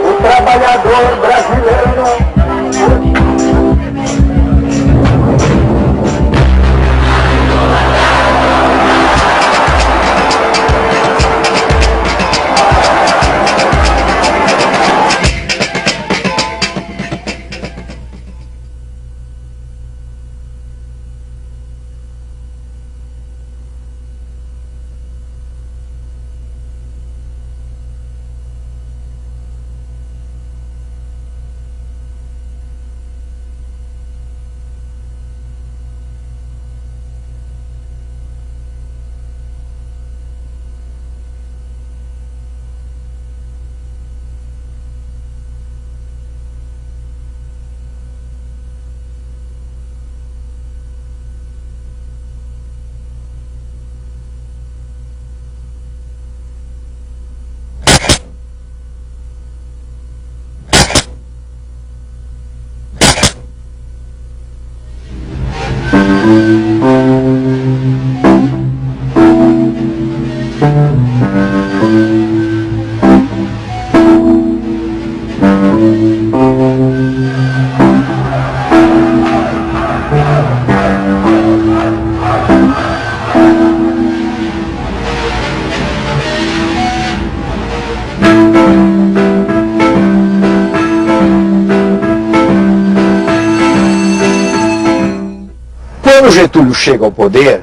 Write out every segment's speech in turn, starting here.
O trabalhador brasileiro. Quando Getúlio chega ao poder,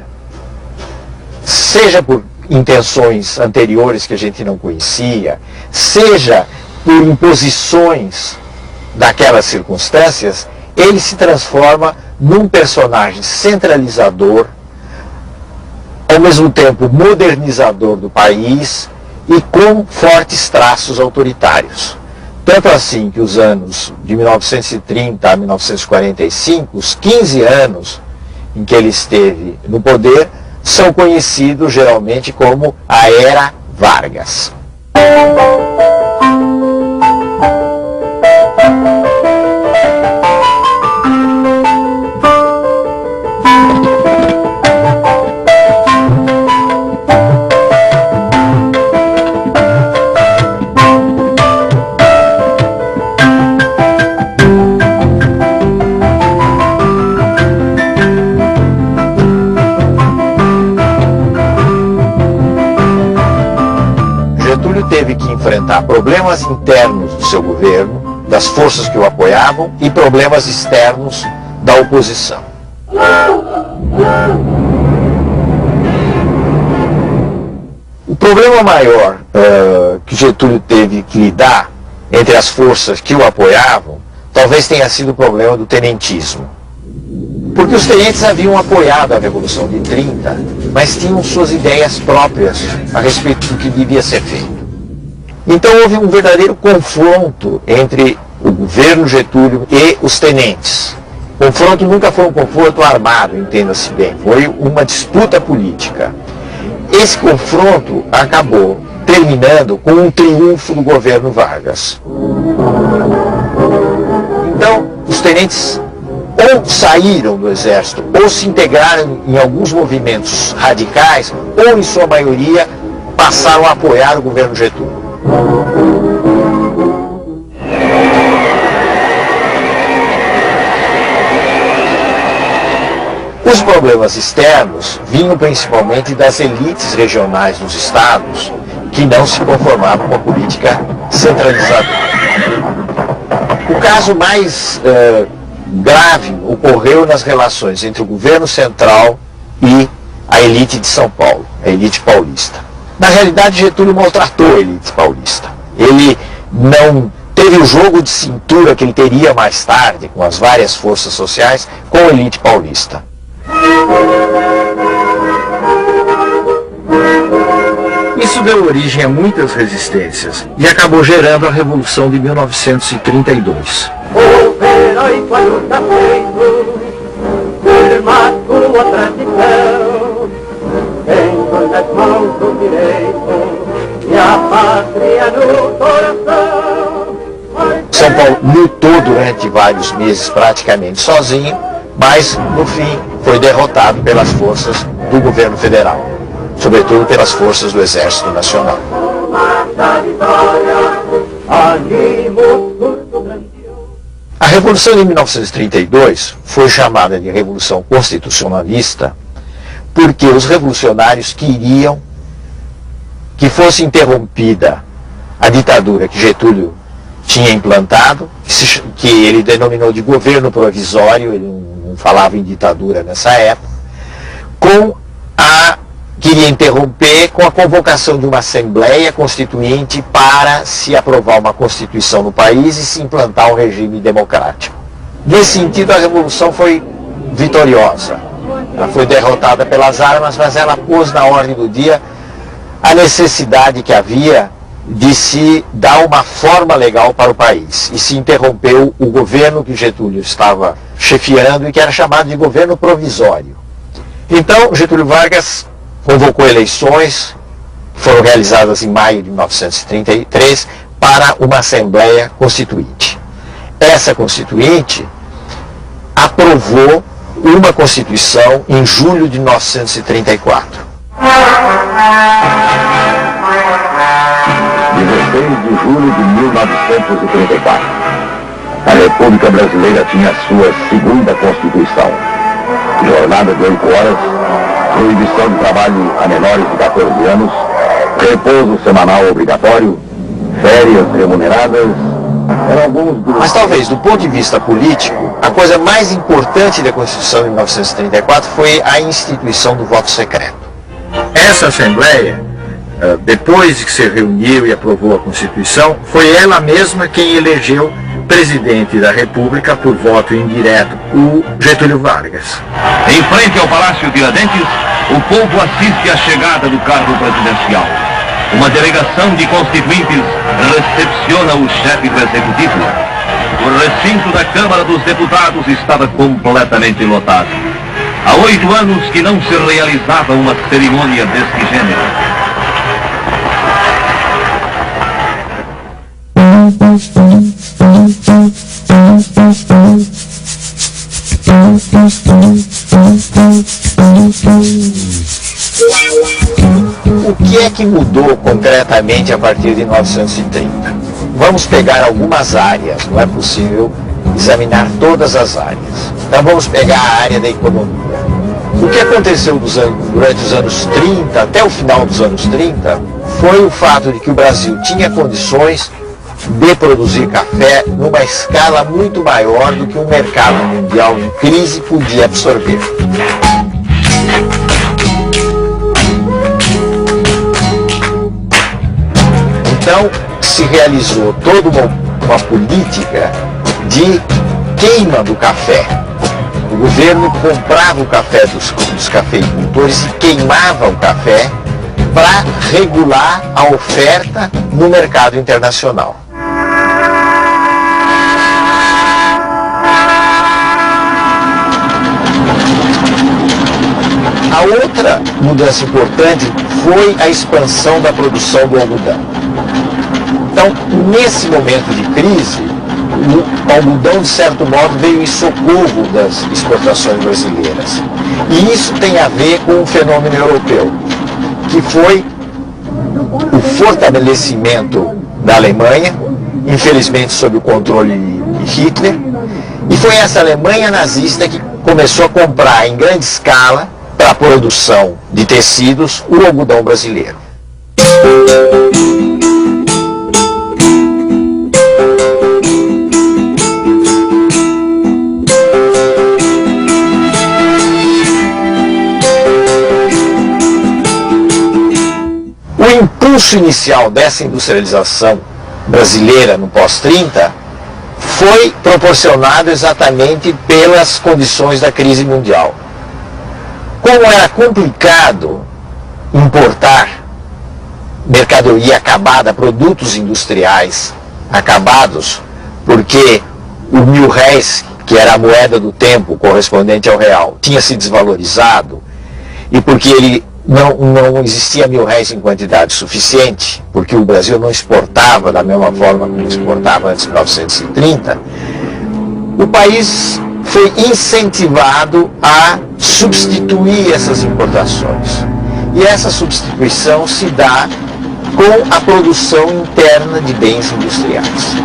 seja por intenções anteriores que a gente não conhecia, seja por imposições daquelas circunstâncias, ele se transforma num personagem centralizador, ao mesmo tempo modernizador do país e com fortes traços autoritários. Tanto assim que os anos de 1930 a 1945, os 15 anos em que ele esteve no poder, são conhecidos geralmente como a Era Vargas. Teve que enfrentar problemas internos do seu governo, das forças que o apoiavam, e problemas externos da oposição. O problema maior que Getúlio teve que lidar entre as forças que o apoiavam, talvez tenha sido o problema do tenentismo. Porque os tenentes haviam apoiado a Revolução de 30, mas tinham suas ideias próprias a respeito do que devia ser feito. Então houve um verdadeiro confronto entre o governo Getúlio e os tenentes. O confronto nunca foi um confronto armado, entenda-se bem, foi uma disputa política. Esse confronto acabou terminando com um triunfo do governo Vargas. Então, os tenentes ou saíram do exército, ou se integraram em alguns movimentos radicais, ou em sua maioria passaram a apoiar o governo Getúlio. Os problemas externos vinham principalmente das elites regionais dos estados, que não se conformavam com a política centralizadora. O caso mais grave ocorreu nas relações entre o governo central e a elite de São Paulo, a elite paulista. Na realidade, Getúlio maltratou a elite paulista. Ele não teve o jogo de cintura que ele teria mais tarde, com as várias forças sociais, com a elite paulista. Isso deu origem a muitas resistências e acabou gerando a Revolução de 1932. O heróico a luta feito, firma tua tradição, tendo nas mãos do direito e a pátria no coração. São Paulo lutou durante vários meses praticamente sozinho, mas no fim foi derrotado pelas forças do governo federal, sobretudo pelas forças do Exército Nacional. A Revolução de 1932 foi chamada de Revolução Constitucionalista porque os revolucionários queriam que fosse interrompida a ditadura que Getúlio tinha implantado, que ele denominou de governo provisório, ele não falava em ditadura nessa época, queria interromper com a convocação de uma Assembleia Constituinte para se aprovar uma Constituição no país e se implantar um regime democrático. Nesse sentido, a Revolução foi vitoriosa. Ela foi derrotada pelas armas, mas ela pôs na ordem do dia a necessidade que havia de se dar uma forma legal para o país. E se interrompeu o governo que Getúlio estava chefiando e que era chamado de governo provisório. Então, Getúlio Vargas convocou eleições, que foram realizadas em maio de 1933, para uma Assembleia Constituinte. Essa Constituinte aprovou uma Constituição em julho de 1934. 16 de julho de 1934. A República Brasileira tinha sua segunda Constituição. Jornada de 8 horas, proibição de trabalho a menores de 14 anos, repouso semanal obrigatório, férias remuneradas, eram alguns dos... Mas talvez, do ponto de vista político, a coisa mais importante da Constituição de 1934 foi a instituição do voto secreto. Essa Assembleia, depois de que se reuniu e aprovou a Constituição, foi ela mesma quem elegeu presidente da República por voto indireto, o Getúlio Vargas. Em frente ao Palácio Tiradentes, o povo assiste à chegada do cargo presidencial. Uma delegação de constituintes recepciona o chefe do Executivo. O recinto da Câmara dos Deputados estava completamente lotado. Há 8 anos que não se realizava uma cerimônia deste gênero. O que é que mudou concretamente a partir de 1930? Vamos pegar algumas áreas, não é possível examinar todas as áreas. Então vamos pegar a área da economia. O que aconteceu durante os anos 30, até o final dos anos 30, foi o fato de que o Brasil tinha condições de produzir café numa escala muito maior do que um mercado mundial em crise podia absorver. Então, se realizou toda uma política de queima do café. O governo comprava o café dos cafeicultores e queimava o café para regular a oferta no mercado internacional. A outra mudança importante foi a expansão da produção do algodão. Então, nesse momento de crise, o algodão, de certo modo, veio em socorro das exportações brasileiras. E isso tem a ver com um fenômeno europeu, que foi o fortalecimento da Alemanha, infelizmente sob o controle de Hitler, e foi essa Alemanha nazista que começou a comprar em grande escala, para a produção de tecidos, o algodão brasileiro. O impulso inicial dessa industrialização brasileira no pós-30 foi proporcionado exatamente pelas condições da crise mundial. Como era complicado importar mercadoria acabada, produtos industriais acabados, porque o mil-réis, que era a moeda do tempo correspondente ao real, tinha se desvalorizado, e porque não existia mil-réis em quantidade suficiente, porque o Brasil não exportava da mesma forma como exportava antes de 1930, o país foi incentivado a substituir essas importações. E essa substituição se dá com a produção interna de bens industriais.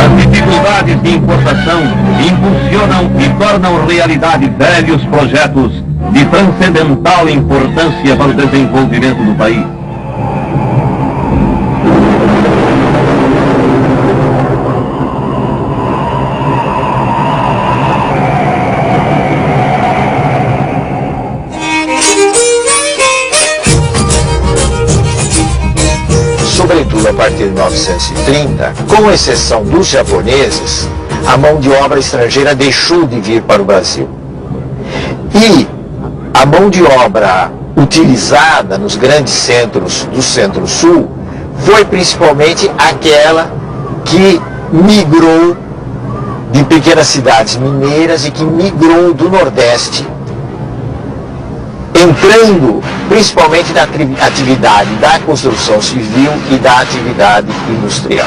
As dificuldades de importação impulsionam e tornam realidade velhos projetos de transcendental importância para o desenvolvimento do país. Sobretudo a partir de 1930, com exceção dos japoneses, a mão de obra estrangeira deixou de vir para o Brasil. E a mão de obra utilizada nos grandes centros do Centro-Sul foi principalmente aquela que migrou de pequenas cidades mineiras e que migrou do Nordeste, entrando principalmente na atividade da construção civil e da atividade industrial.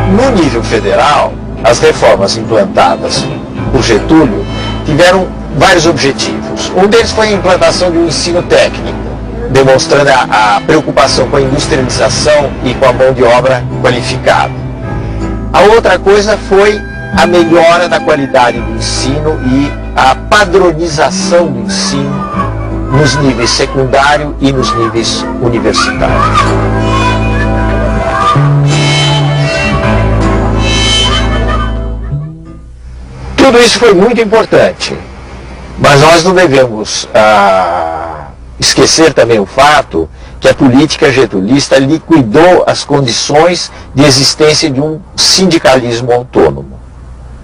No nível federal, as reformas implantadas por Getúlio tiveram vários objetivos. Um deles foi a implantação de um ensino técnico, demonstrando a preocupação com a industrialização e com a mão de obra qualificada. A outra coisa foi a melhora da qualidade do ensino e a padronização do ensino nos níveis secundário e nos níveis universitários. Tudo isso foi muito importante, mas nós não devemos esquecer também o fato que a política getulista liquidou as condições de existência de um sindicalismo autônomo,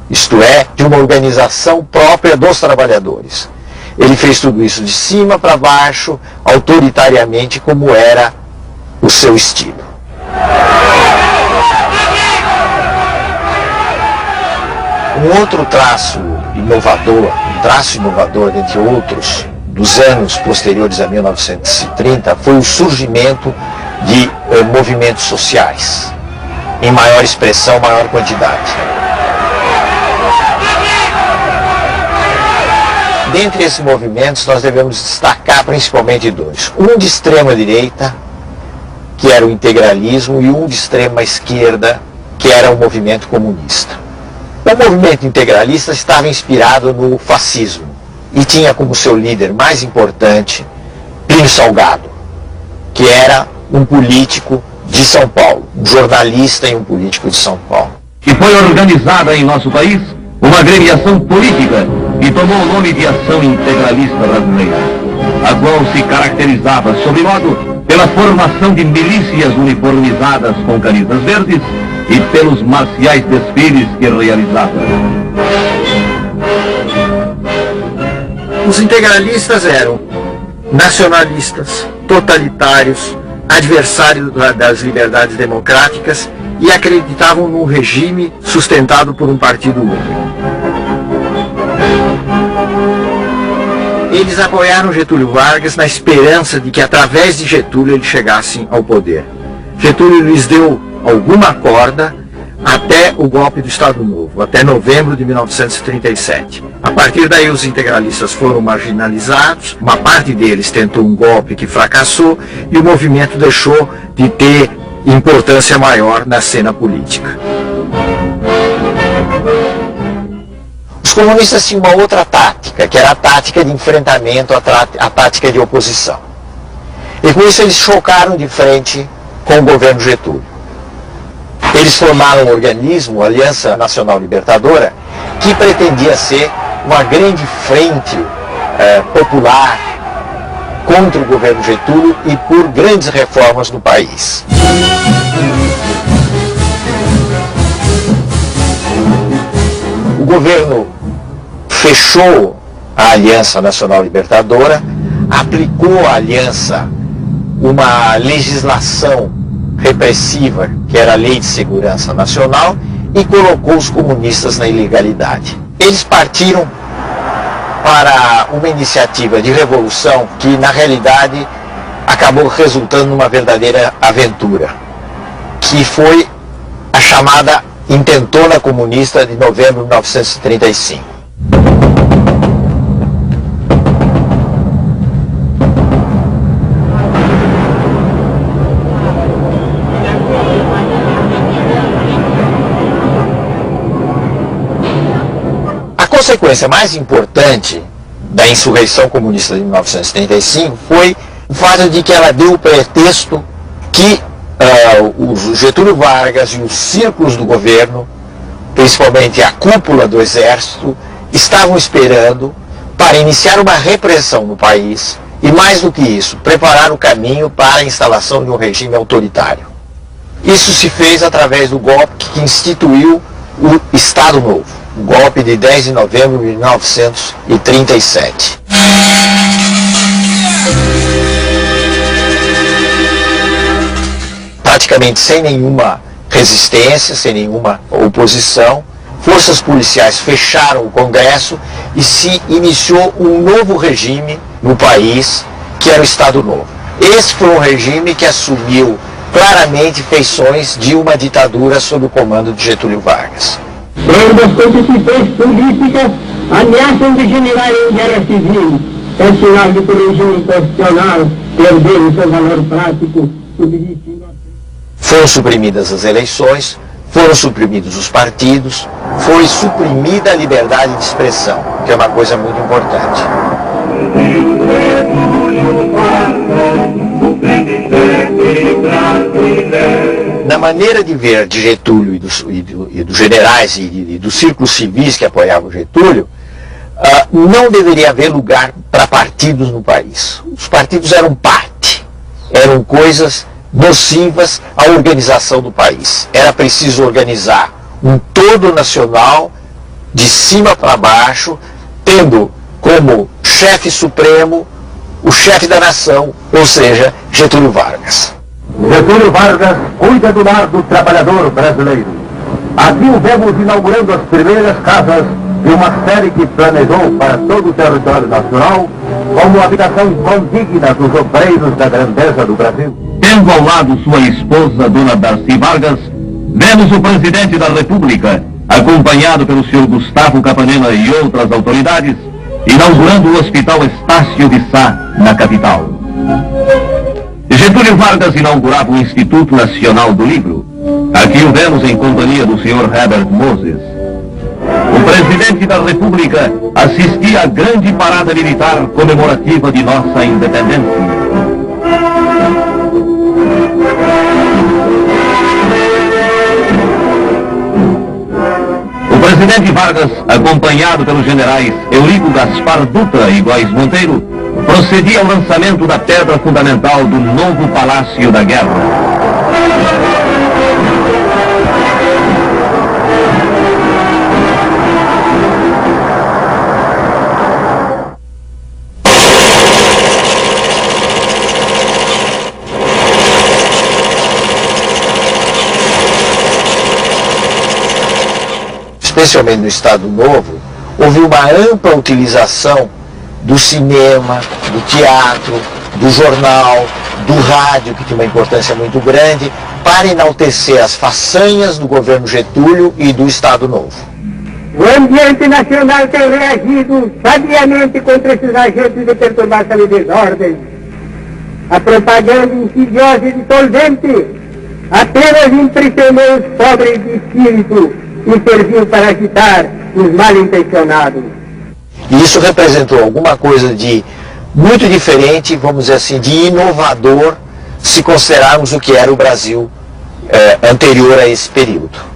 isto é, de uma organização própria dos trabalhadores. Ele fez tudo isso de cima para baixo, autoritariamente, como era o seu estilo. Um outro traço inovador, dentre outros, dos anos posteriores a 1930, foi o surgimento de movimentos sociais, em maior expressão, maior quantidade. Dentre esses movimentos, nós devemos destacar principalmente dois. Um de extrema direita, que era o integralismo, e um de extrema esquerda, que era o movimento comunista. O movimento integralista estava inspirado no fascismo e tinha como seu líder mais importante Plínio Salgado, que era um político de São Paulo, um jornalista e um político de São Paulo. E foi organizada em nosso país uma agremiação política que tomou o nome de Ação Integralista Brasileira, a qual se caracterizava, sobremodo, pela formação de milícias uniformizadas com camisas verdes e pelos marciais desfiles que realizava. Os integralistas eram nacionalistas, totalitários, adversários das liberdades democráticas e acreditavam num regime sustentado por um partido único. Eles apoiaram Getúlio Vargas na esperança de que através de Getúlio eles chegassem ao poder. Getúlio lhes deu alguma corda até o golpe do Estado Novo, até novembro de 1937. A partir daí os integralistas foram marginalizados, uma parte deles tentou um golpe que fracassou e o movimento deixou de ter importância maior na cena política. Os comunistas tinham uma outra tática, que era a tática de enfrentamento, a tática de oposição. E com isso eles chocaram de frente com o governo Getúlio. Eles formaram um organismo, a Aliança Nacional Libertadora, que pretendia ser uma grande frente popular contra o governo Getúlio e por grandes reformas no país. O governo fechou a Aliança Nacional Libertadora, aplicou à aliança uma legislação repressiva, que era a Lei de Segurança Nacional, e colocou os comunistas na ilegalidade. Eles partiram para uma iniciativa de revolução que, na realidade, acabou resultando numa verdadeira aventura, que foi a chamada Intentona Comunista de novembro de 1935. A consequência mais importante da insurreição comunista de 1935 foi o fato de que ela deu o pretexto que o Getúlio Vargas e os círculos do governo, principalmente a cúpula do exército, estavam esperando para iniciar uma repressão no país e, mais do que isso, preparar o caminho para a instalação de um regime autoritário. Isso se fez através do golpe que instituiu o Estado Novo, o golpe de 10 de novembro de 1937. Praticamente sem nenhuma resistência, sem nenhuma oposição, forças policiais fecharam o Congresso e se iniciou um novo regime no país, que era o Estado Novo. Esse foi um regime que assumiu claramente feições de uma ditadura sob o comando de Getúlio Vargas. Quando as constituições políticas ameaçam degenerar em guerra civil, é sinal de que o regime constitucional perdeu seu valor prático, submitindo a... Foram suprimidas as eleições, foram suprimidos os partidos, foi suprimida a liberdade de expressão, que é uma coisa muito importante. Na maneira de ver de Getúlio e dos generais e dos círculos civis que apoiavam Getúlio, não deveria haver lugar para partidos no país. Os partidos eram parte, eram coisas nocivas à organização do país. Era preciso organizar um todo nacional, de cima para baixo, tendo como chefe supremo o chefe da nação, ou seja, Getúlio Vargas. Getúlio Vargas cuida do lar do trabalhador brasileiro. Assim o vemos inaugurando as primeiras casas de uma série que planejou para todo o território nacional como habitação condigna dos obreiros da grandeza do Brasil. Tendo ao lado sua esposa, Dona Darcy Vargas, vemos o presidente da República, acompanhado pelo senhor Gustavo Capanema e outras autoridades, inaugurando o Hospital Estácio de Sá, na capital. Getúlio Vargas inaugurava o Instituto Nacional do Livro. Aqui o vemos em companhia do senhor Herbert Moses. O presidente da República assistia à grande parada militar comemorativa de nossa independência. O presidente Vargas, acompanhado pelos generais Eurico Gaspar Dutra e Góes Monteiro, procedia ao lançamento da pedra fundamental do novo Palácio da Guerra. Especialmente no Estado Novo, houve uma ampla utilização do cinema, do teatro, do jornal, do rádio, que tinha uma importância muito grande, para enaltecer as façanhas do governo Getúlio e do Estado Novo. O ambiente nacional tem reagido sabiamente contra esses agentes de perturbação e desordem. A propaganda insidiosa e dissolvente apenas impressionou os pobres de espírito e serviu para agitar os mal-intencionados. E isso representou alguma coisa de muito diferente, vamos dizer assim, de inovador, se considerarmos o que era o Brasil anterior a esse período.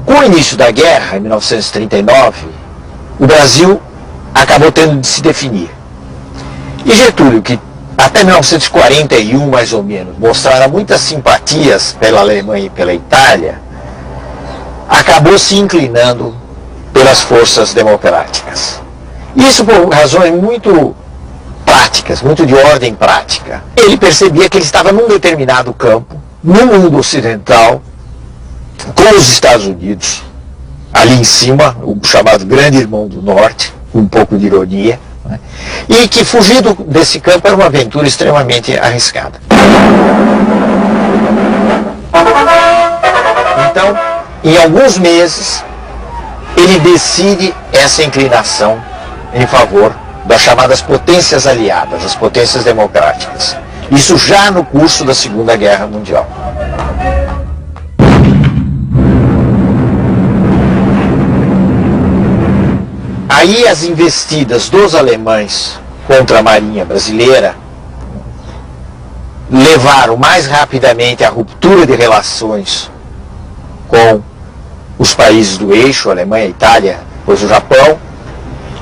Com o início da guerra, em 1939, o Brasil acabou tendo de se definir. E Getúlio, que até 1941, mais ou menos, mostrara muitas simpatias pela Alemanha e pela Itália, acabou se inclinando pelas forças democráticas. Isso por razões muito práticas, muito de ordem prática. Ele percebia que ele estava num determinado campo, no mundo ocidental, com os Estados Unidos, ali em cima, o chamado Grande Irmão do Norte, com um pouco de ironia, né? E que fugir desse campo era uma aventura extremamente arriscada. Então, em alguns meses, ele decide essa inclinação em favor das chamadas potências aliadas, as potências democráticas. Isso já no curso da Segunda Guerra Mundial. Aí as investidas dos alemães contra a Marinha brasileira levaram mais rapidamente à ruptura de relações com os países do eixo, Alemanha, Itália, depois o Japão,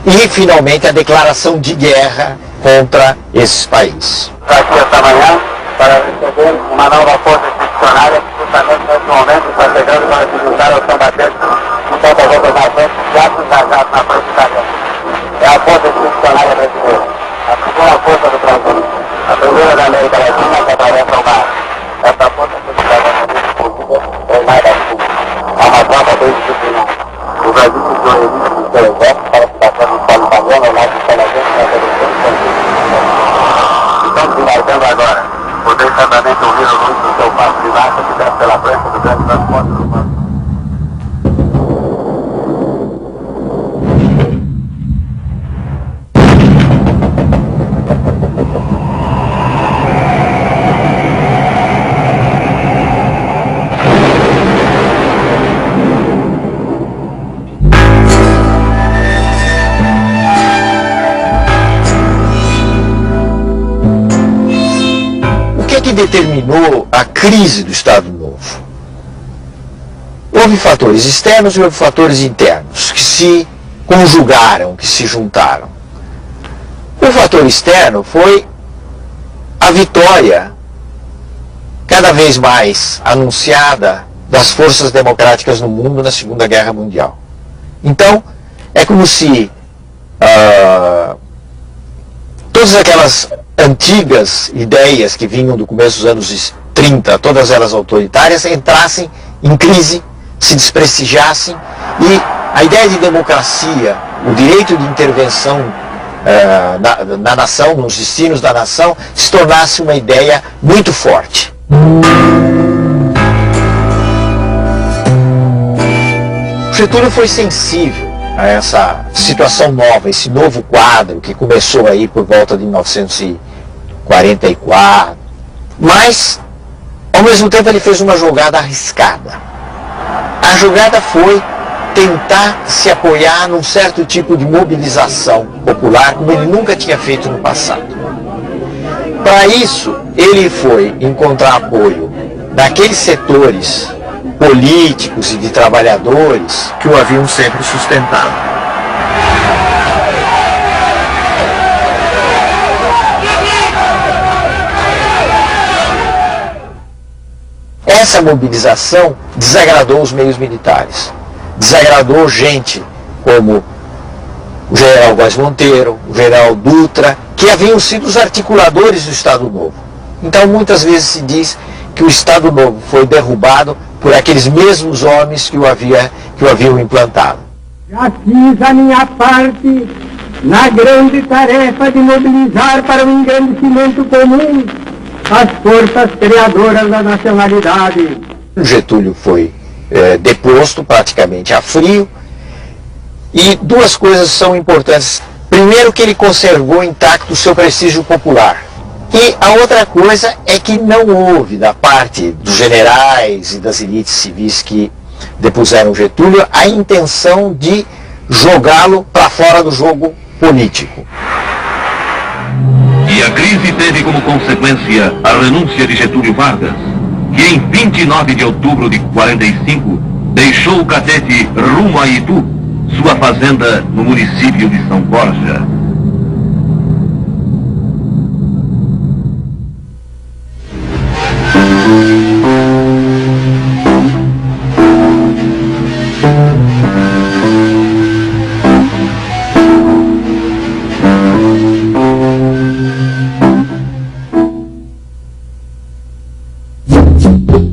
e finalmente a declaração de guerra contra esses países. Aqui esta manhã para receber uma nova força institucionária que justamente nesse momento está chegando para se juntar aos combatentes de todas as outras nações já se engajaram na frente da guerra. É a força institucionária brasileira, a segunda força do Brasil, a primeira da América Latina que atravessa o mar. Essa força institucionária é o mar da Sul. Há uma tropa bem disciplinada. O Brasil se reuniu com o seu exército para se passar no solo italiano, ao lado dos canadenses na revolução de estamos embarcando agora. Poder certamente ouvir o ruído do seu passo de lança que desce pela frente do grande transporte urbano. Determinou a crise do Estado Novo. Houve fatores externos e houve fatores internos que se conjugaram, que se juntaram. O fator externo foi a vitória cada vez mais anunciada das forças democráticas no mundo na Segunda Guerra Mundial. Então, é como se todas aquelas antigas ideias que vinham do começo dos anos 30, todas elas autoritárias, entrassem em crise, se desprestigiassem, e a ideia de democracia, o direito de intervenção na nação, nos destinos da nação, se tornasse uma ideia muito forte. Getúlio foi sensível a essa situação nova, esse novo quadro que começou aí por volta de 1944, mas ao mesmo tempo ele fez uma jogada arriscada. A jogada foi tentar se apoiar num certo tipo de mobilização popular como ele nunca tinha feito no passado. Para isso, ele foi encontrar apoio naqueles setores políticos e de trabalhadores que o haviam sempre sustentado. Essa mobilização desagradou os meios militares, desagradou gente como o general Góes Monteiro, o general Dutra, que haviam sido os articuladores do Estado Novo. Então muitas vezes se diz que o Estado Novo foi derrubado por aqueles mesmos homens que o haviam implantado. Já fiz a minha parte na grande tarefa de mobilizar para o engrandecimento comum as forças criadoras da nacionalidade. Getúlio foi deposto praticamente a frio, e duas coisas são importantes. Primeiro, que ele conservou intacto o seu prestígio popular. E a outra coisa é que não houve, da parte dos generais e das elites civis que depuseram Getúlio, a intenção de jogá-lo para fora do jogo político. E a crise teve como consequência a renúncia de Getúlio Vargas, que em 29 de outubro de 45 deixou o Catete rumo a Itu, sua fazenda no município de São Borja.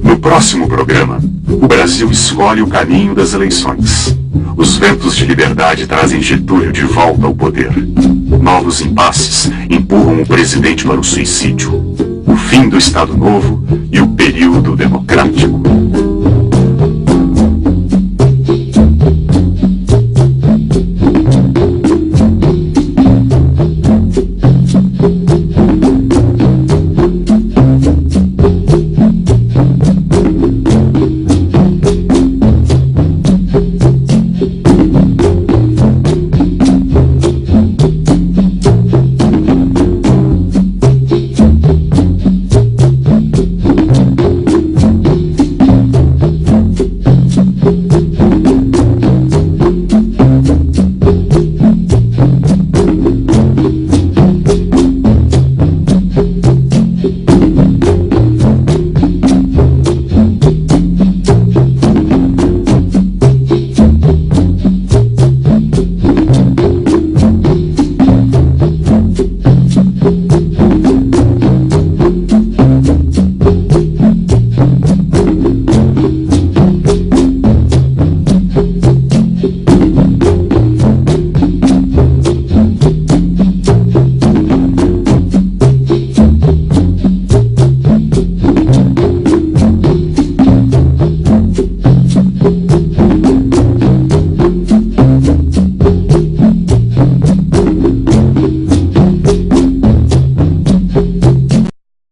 No próximo programa, o Brasil escolhe o caminho das eleições. Os ventos de liberdade trazem Getúlio de volta ao poder. Novos impasses empurram o presidente para o suicídio. O fim do Estado Novo e o período democrático.